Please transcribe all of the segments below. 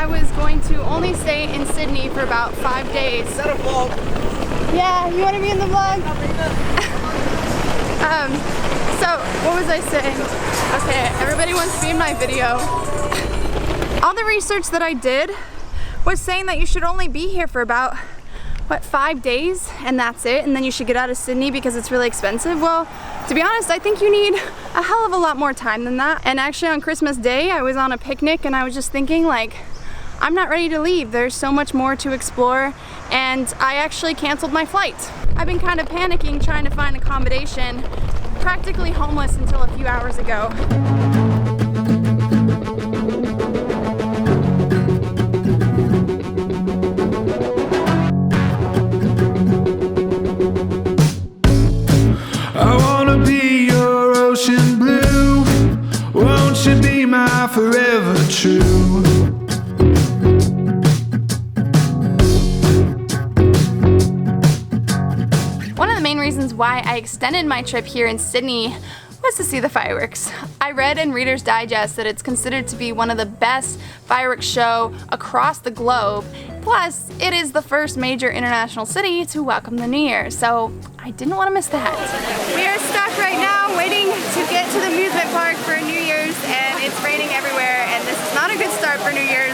I was going to only stay in Sydney for about 5 days. Is that a vlog? Yeah, you want to be in the vlog? So, what was I saying? Okay, everybody wants to be in my video. All the research that I did was saying that you should only be here for about, what, 5 days, and that's it, and then you should get out of Sydney because it's really expensive. Well, to be honest, I think you need a hell of a lot more time than that. And actually on Christmas Day, I was on a picnic and I was just thinking, like, I'm not ready to leave. There's so much more to explore, and I actually canceled my flight. I've been kind of panicking trying to find accommodation, practically homeless until a few hours ago. I wanna be your ocean blue. Won't you be my forever true? One of the main reasons why I extended my trip here in Sydney was to see the fireworks. I read in Reader's Digest that it's considered to be one of the best fireworks show across the globe. Plus, it is the first major international city to welcome the New Year, so I didn't want to miss that. We are stuck right now waiting to get to the amusement park for New Year's, and it's raining everywhere, and this is not a good start for New Year's,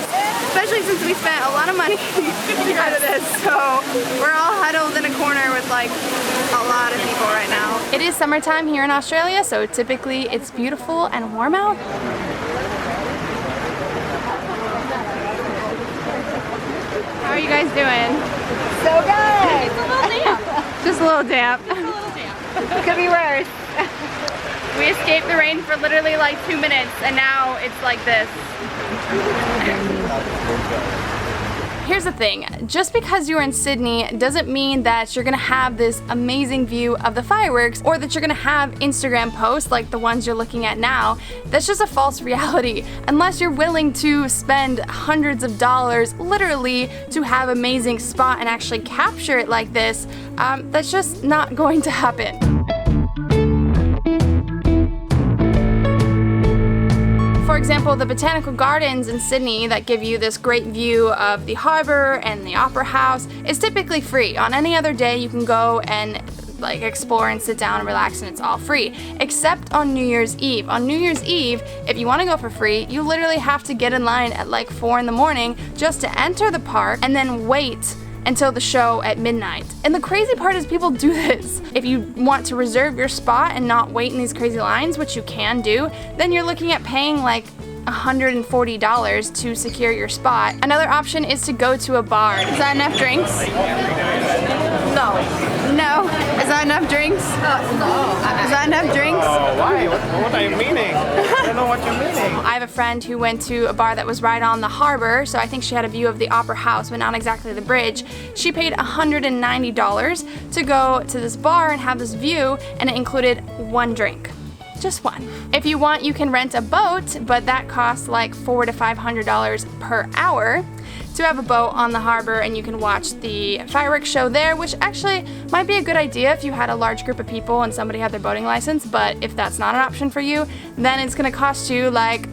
especially since we spent a lot of money to go to this. So we're all huddled in a corner with like a lot of people right now. It is summertime here in Australia, so typically it's beautiful and warm out. How are you guys doing? So good! It's a little damp. Just a little damp. It's a little damp. Could be worse. We escaped the rain for literally like 2 minutes, and now it's like this. Here's the thing, just because you're in Sydney doesn't mean that you're gonna have this amazing view of the fireworks or that you're gonna have Instagram posts like the ones you're looking at now. That's just a false reality. Unless you're willing to spend hundreds of dollars literally to have an amazing spot and actually capture it like this, that's just not going to happen. For example, the botanical gardens in Sydney that give you this great view of the harbour and the opera house is typically free. On any other day you can go and like explore and sit down and relax, and it's all free, except on New Year's Eve. On New Year's Eve, if you want to go for free, you literally have to get in line at like 4 in the morning just to enter the park and then wait until the show at midnight. And the crazy part is people do this. If you want to reserve your spot and not wait in these crazy lines, which you can do, then you're looking at paying like $140 to secure your spot. Another option is to go to a bar. Is that enough drinks? No. No. Is that enough drinks? No. Is that enough drinks? Oh, why? What are you meaning? I don't know what you're meaning. I have a friend who went to a bar that was right on the harbor, so I think she had a view of the opera house, but not exactly the bridge. She paid $190 to go to this bar and have this view, and it included one drink. Just one. If you want, you can rent a boat, but that costs like $400 to $500 per hour to have a boat on the harbor, and you can watch the fireworks show there, which actually might be a good idea if you had a large group of people and somebody had their boating license. But if that's not an option for you, then it's gonna cost you like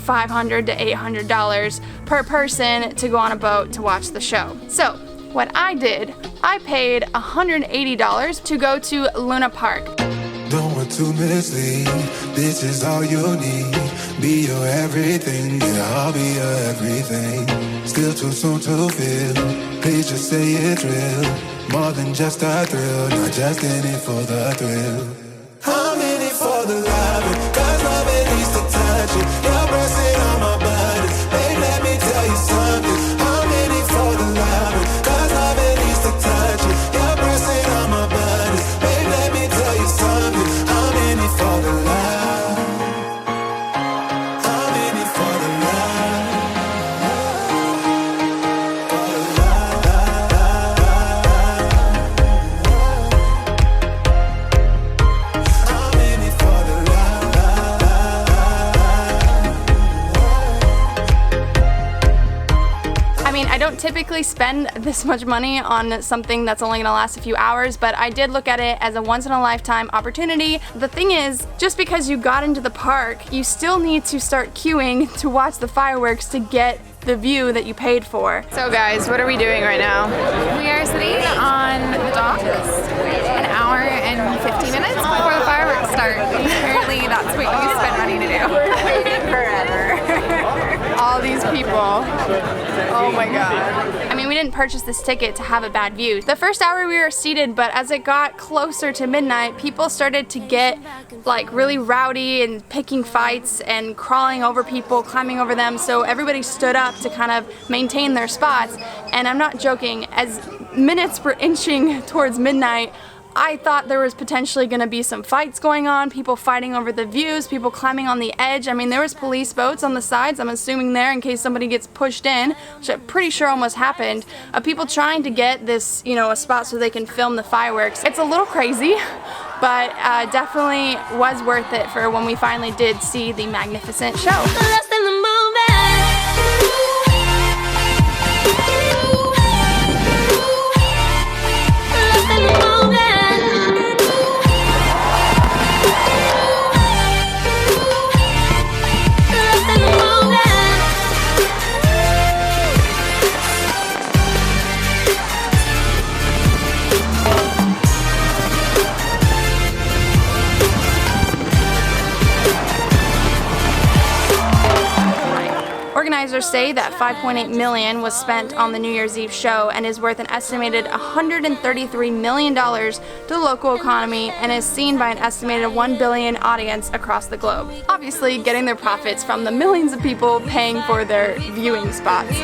$500 to $800 per person to go on a boat to watch the show. So what I did, I paid $180 to go to Luna Park. Don't want to mislead, this is all you need. Be your everything, yeah, I'll be your everything. Still too soon to feel, please just say it's real. More than just a thrill, not just in it for the thrill. I'm in it for the love, cause love it needs to touch it. You're pressing on my body, babe, let me tell you something. I'm in it for the love, cause love it needs to touch it. You're pressing on my body, babe, let me tell you something. I'm in it for the love. I'm in it for the love. I'm in it for the I mean, I don't typically spend this much money on something that's only gonna last a few hours, but I did look at it as a once-in-a-lifetime opportunity. The thing is, just because you got into the park, you still need to start queuing to watch the fireworks to get the view that you paid for. So guys, what are we doing right now? We are sitting on the dock an hour and 50 minutes before the fireworks start. Apparently that's what you spend money to do. Forever. All these people. Oh my god. I mean, we didn't purchase this ticket to have a bad view. The first hour we were seated, but as it got closer to midnight, people started to get like really rowdy and picking fights and crawling over people, climbing over them, so everybody stood up to kind of maintain their spots. And I'm not joking, as minutes were inching towards midnight, I thought there was potentially going to be some fights going on, people fighting over the views, people climbing on the edge. I mean, there was police boats on the sides, I'm assuming there in case somebody gets pushed in, which I'm pretty sure almost happened, of people trying to get this, you know, a spot so they can film the fireworks. It's a little crazy, but definitely was worth it for when we finally did see the magnificent show. Organizers say that $5.8 million was spent on the New Year's Eve show and is worth an estimated $133 million to the local economy and is seen by an estimated 1 billion audience across the globe. Obviously, getting their profits from the millions of people paying for their viewing spots.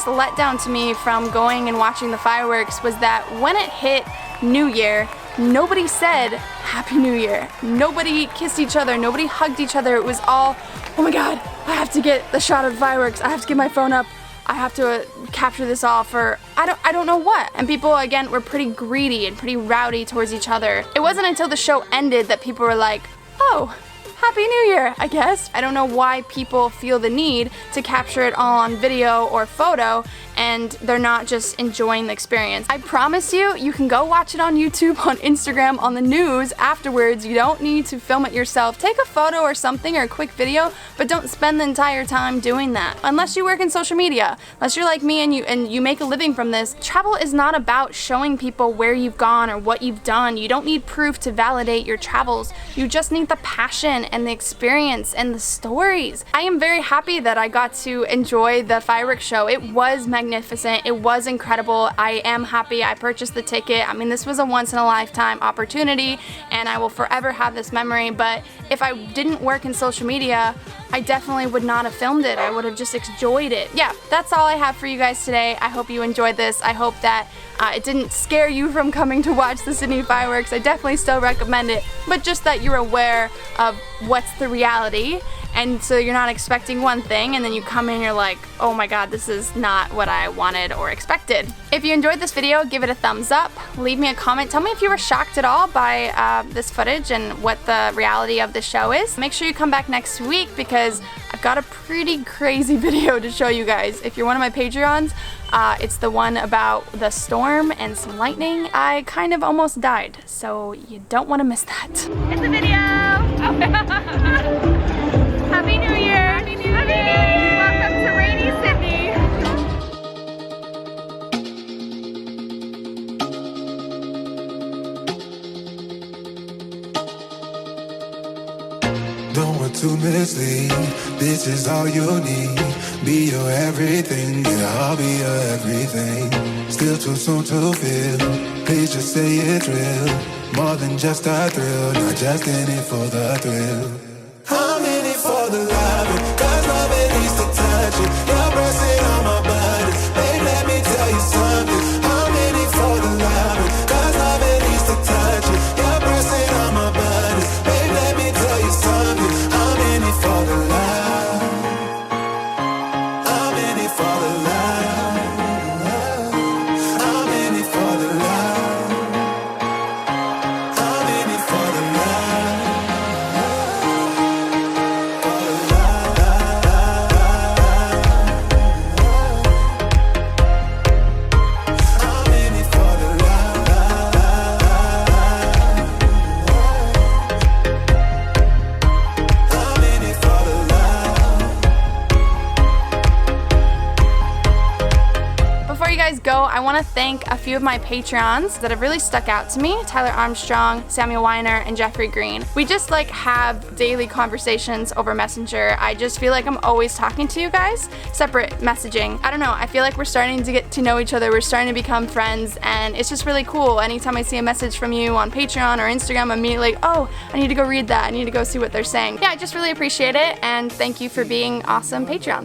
Letdown to me from going and watching the fireworks was that when it hit New Year, nobody said Happy New Year. Nobody kissed each other, nobody hugged each other. It was all, oh my god, I have to get the shot of the fireworks, I have to get my phone up, I have to capture this all for I don't know what. And people again were pretty greedy and pretty rowdy towards each other. It wasn't until the show ended that people were like, oh, Happy New Year, I guess. I don't know why people feel the need to capture it all on video or photo and they're not just enjoying the experience. I promise you, you can go watch it on YouTube, on Instagram, on the news afterwards. You don't need to film it yourself. Take a photo or something or a quick video, but don't spend the entire time doing that. Unless you work in social media, unless you're like me and you make a living from this. Travel is not about showing people where you've gone or what you've done. You don't need proof to validate your travels. You just need the passion and the experience and the stories. I am very happy that I got to enjoy the fireworks show. It was magnificent. It was incredible. I am happy I purchased the ticket. I mean, this was a once-in-a-lifetime opportunity and I will forever have this memory, but if I didn't work in social media, I definitely would not have filmed it. I would have just enjoyed it. Yeah, that's all I have for you guys today. I hope you enjoyed this. I hope that it didn't scare you from coming to watch the Sydney fireworks. I definitely still recommend it, but just that you're aware of what's the reality, and so you're not expecting one thing and then you come in and you're like, oh my god, this is not what I wanted or expected. If you enjoyed this video, give it a thumbs up, leave me a comment, tell me if you were shocked at all by this footage and what the reality of the show is. Make sure you come back next week because I've got a pretty crazy video to show you guys. If you're one of my Patreons, it's the one about the storm and some lightning. I kind of almost died, so you don't want to miss that. It's a video! Happy New Year! Happy New Year! Happy New Year! Welcome to rainy Sydney! Don't want to mislead. This is all you need. Be your everything, yeah, I'll be your everything. Still too soon to feel. Please just say it's real. More than just a thrill, not just in it for the thrill. I'm in it for the love, cause love it needs to touch it. You're pressing on my body, babe, let me tell you something. I'm in it for the love, cause love it needs to touch it. You're pressing on my body, babe, let me tell you something. I'm in it for the love. I'm in it for the love. guys go, I want to thank a few of my Patreons that have really stuck out to me. Tyler Armstrong, Samuel Weiner, and Jeffrey Green. We just like have daily conversations over Messenger. I just feel like I'm always talking to you guys. Separate messaging. I don't know, I feel like we're starting to get to know each other. We're starting to become friends, and it's just really cool. Anytime I see a message from you on Patreon or Instagram, I'm immediately like, oh, I need to go read that. I need to go see what they're saying. Yeah, I just really appreciate it, and thank you for being awesome Patreons.